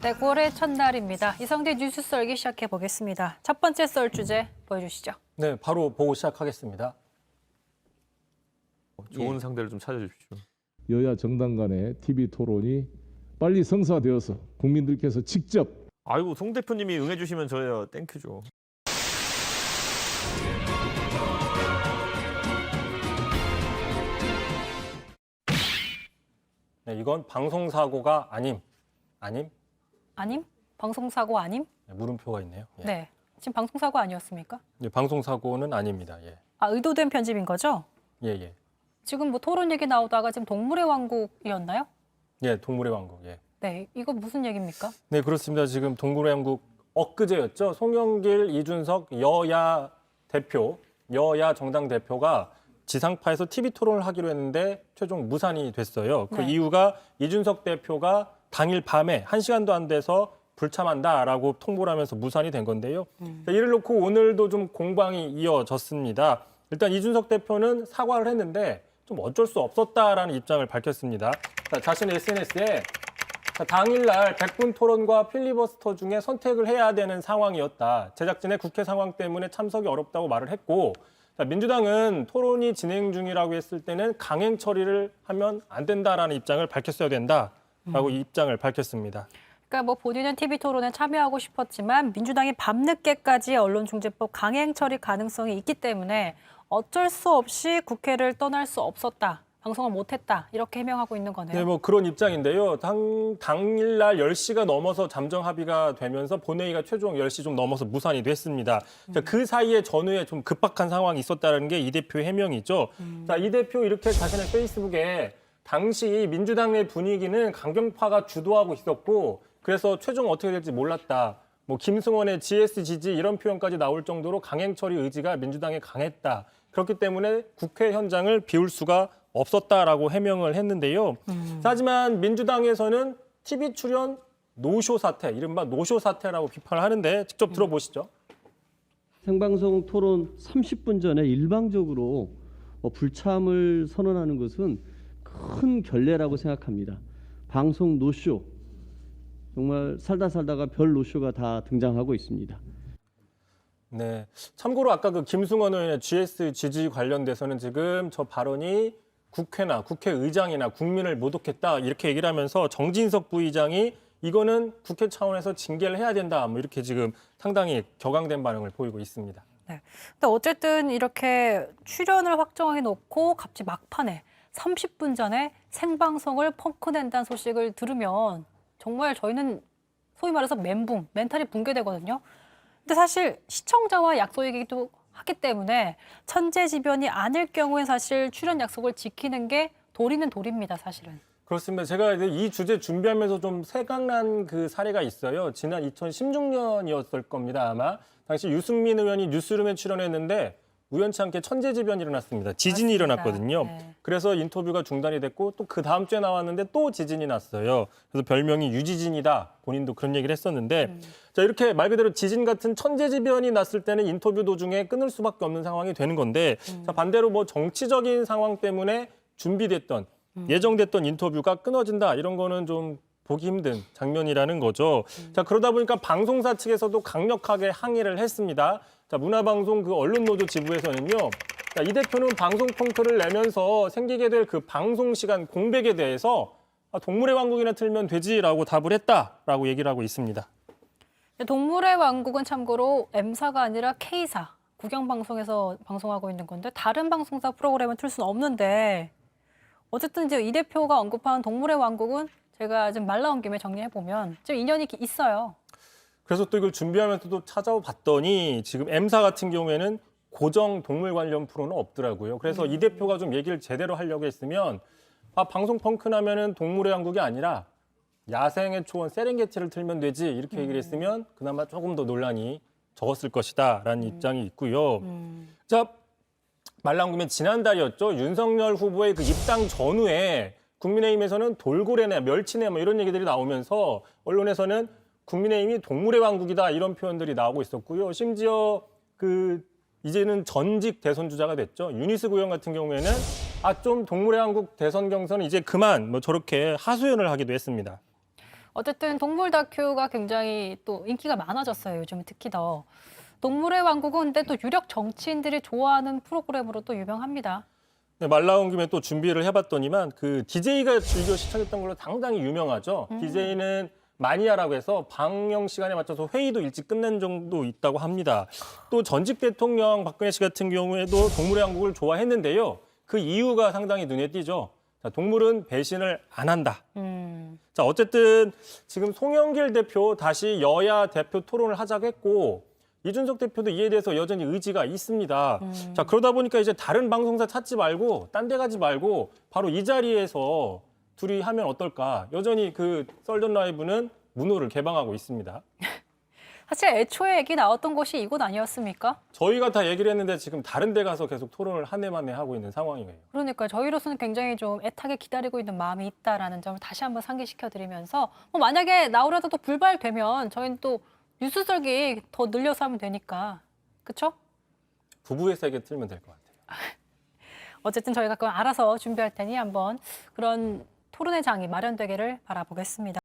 네, 9월의 첫날입니다. 이성대 뉴스 썰기 시작해 보겠습니다. 첫 번째 썰 주제 보여주시죠. 네, 바로 보고 시작하겠습니다. 좋은 상대를 좀 찾아주십시오. 여야 정당 간의 TV 토론이 빨리 성사되어서 국민들께서 직접 아이고, 송 대표님이 응해주시면 저야 땡큐죠. 네, 이건 방송사고가 아님. 아님? 방송사고 아님? 네, 물음표가 있네요. 예. 네. 지금 방송사고 아니었습니까? 예, 방송사고는 아닙니다. 예, 아, 의도된 편집인 거죠? 예. 지금 뭐 토론 얘기 나오다가 지금 동물의 왕국이었나요? 예, 동물의 왕국. 예. 네, 이거 무슨 얘기입니까? 네, 그렇습니다. 지금 동물의 왕국 엊그제였죠. 송영길, 이준석 여야 정당 대표가 지상파에서 TV 토론을 하기로 했는데 최종 무산이 됐어요. 그 네. 이유가 이준석 대표가 당일 밤에 1시간도 안 돼서 불참한다라고 통보를 하면서 무산이 된 건데요. 자, 이를 놓고 오늘도 좀 공방이 이어졌습니다. 일단 이준석 대표는 사과를 했는데 좀 어쩔 수 없었다라는 입장을 밝혔습니다. 자, 자신의 SNS에 당일날 100분 토론과 필리버스터 중에 선택을 해야 되는 상황이었다. 제작진의 국회 상황 때문에 참석이 어렵다고 말을 했고, 자, 민주당은 토론이 진행 중이라고 했을 때는 강행 처리를 하면 안 된다라는 입장을 밝혔어야 된다라고 입장을 밝혔습니다. 그러니까 뭐 본인은 TV 토론에 참여하고 싶었지만 민주당이 밤늦게까지 언론중재법 강행 처리 가능성이 있기 때문에 어쩔 수 없이 국회를 떠날 수 없었다. 방송을 못했다. 이렇게 해명하고 있는 거네요. 네, 뭐 그런 입장인데요. 당일날 10시가 넘어서 잠정 합의가 되면서 본회의가 최종 10시 좀 넘어서 무산이 됐습니다. 자, 그 사이에 전후에 좀 급박한 상황이 있었다는 게 이 대표의 해명이죠. 자, 이 대표 이렇게 자신의 페이스북에 당시 민주당의 분위기는 강경파가 주도하고 있었고 그래서 최종 어떻게 될지 몰랐다. 뭐 김승원의 GS 지지 이런 표현까지 나올 정도로 강행 처리 의지가 민주당에 강했다. 그렇기 때문에 국회 현장을 비울 수가 없었다라고 해명을 했는데요. 하지만 민주당에서는 TV 출연 노쇼 사태, 이른바 노쇼 사태라고 비판을 하는데 직접 들어보시죠. 생방송 토론 30분 전에 일방적으로 불참을 선언하는 것은 큰 결례라고 생각합니다. 방송 노쇼, 정말 살다가 별 노쇼가 다 등장하고 있습니다. 네. 참고로 아까 그 김승원 의원의 GS 지지 관련돼서는 지금 저 발언이 국회나 국회의장이나 국민을 모독했다 이렇게 얘기를 하면서 정진석 부의장이 이거는 국회 차원에서 징계를 해야 된다 뭐 이렇게 지금 상당히 격앙된 반응을 보이고 있습니다. 네. 근데 어쨌든 이렇게 출연을 확정해 놓고 갑자기 막판에 30분 전에 생방송을 펑크낸다는 소식을 들으면 정말 저희는 소위 말해서 멘탈이 붕괴되거든요. 근데 사실 시청자와 약속이기도 하기 때문에 천재지변이 아닐 경우에 사실 출연 약속을 지키는 게 도리는 도리입니다, 사실은. 그렇습니다. 제가 이제 이 주제 준비하면서 좀 생각난 그 사례가 있어요. 지난 2016년이었을 겁니다, 아마. 당시 유승민 의원이 뉴스룸에 출연했는데 우연치 않게 천재지변이 일어났습니다. 지진이 맞습니다. 일어났거든요. 네. 그래서 인터뷰가 중단이 됐고 또 그 다음 주에 나왔는데 또 지진이 났어요. 그래서 별명이 유지진이다. 본인도 그런 얘기를 했었는데 자, 이렇게 말 그대로 지진 같은 천재지변이 났을 때는 인터뷰 도중에 끊을 수밖에 없는 상황이 되는 건데 자, 반대로 뭐 정치적인 상황 때문에 준비됐던 예정됐던 인터뷰가 끊어진다. 이런 거는 좀 보기 힘든 장면이라는 거죠. 자, 그러다 보니까 방송사 측에서도 강력하게 항의를 했습니다. 자, 문화방송 그 언론노조 지부에서는요. 자, 이 대표는 방송 펑크를 내면서 생기게 될 그 방송 시간 공백에 대해서 동물의 왕국이나 틀면 되지라고 답을 했다라고 얘기를 하고 있습니다. 동물의 왕국은 참고로 M사가 아니라 K사, 국영방송에서 방송하고 있는 건데 다른 방송사 프로그램을 틀 수는 없는데 어쨌든 이제 이 대표가 언급한 동물의 왕국은 제가 좀 말 나온 김에 정리해보면 좀 인연이 있어요. 그래서 또 이걸 준비하면서도 찾아봤더니 지금 M사 같은 경우에는 고정 동물 관련 프로는 없더라고요. 그래서 이 대표가 좀 얘기를 제대로 하려고 했으면 방송 펑크 나면은 동물의 왕국이 아니라 야생의 초원 세렝게티를 틀면 되지 이렇게 얘기를 했으면 그나마 조금 더 논란이 적었을 것이다라는 입장이 있고요. 자, 말 나온 김에 지난달이었죠. 윤석열 후보의 그 입당 전후에 국민의힘에서는 돌고래네, 멸치네 뭐 이런 얘기들이 나오면서 언론에서는 국민의힘이 동물의 왕국이다 이런 표현들이 나오고 있었고요. 심지어 그 이제는 전직 대선 주자가 됐죠. 유니스 의원 같은 경우에는 좀 동물의 왕국 대선 경선은 이제 그만 뭐 저렇게 하소연을 하기도 했습니다. 어쨌든 동물 다큐가 굉장히 또 인기가 많아졌어요. 요즘 특히 더. 동물의 왕국은 근데 또 유력 정치인들이 좋아하는 프로그램으로 또 유명합니다. 네, 말 나온 김에 또 준비를 해봤더니만 그 DJ가 즐겨 시청했던 걸로 상당히 유명하죠. DJ는 마니아라고 해서 방영 시간에 맞춰서 회의도 일찍 끝낸 정도 있다고 합니다. 또 전직 대통령 박근혜 씨 같은 경우에도 동물의 왕국을 좋아했는데요. 그 이유가 상당히 눈에 띄죠. 자, 동물은 배신을 안 한다. 자, 어쨌든 지금 송영길 대표 다시 여야 대표 토론을 하자고 했고 이준석 대표도 이에 대해서 여전히 의지가 있습니다. 자, 그러다 보니까 이제 다른 방송사 찾지 말고 딴 데 가지 말고 바로 이 자리에서 둘이 하면 어떨까? 여전히 그 썰전 라이브는 문호를 개방하고 있습니다. 사실 애초에 얘기 나왔던 곳이 이곳 아니었습니까? 저희가 다 얘기를 했는데 지금 다른 데 가서 계속 토론을 한 해만에 하고 있는 상황이에요. 그러니까 저희로서는 굉장히 좀 애타게 기다리고 있는 마음이 있다라는 점을 다시 한번 상기시켜드리면서 만약에 나오려다 또 불발되면 저희는 또 뉴스 설기 더 늘려서 하면 되니까. 그렇죠? 부부의 세계 틀면 될 것 같아요. 어쨌든 저희가 그건 알아서 준비할 테니 한번 그런 토론의 장이 마련되기를 바라보겠습니다.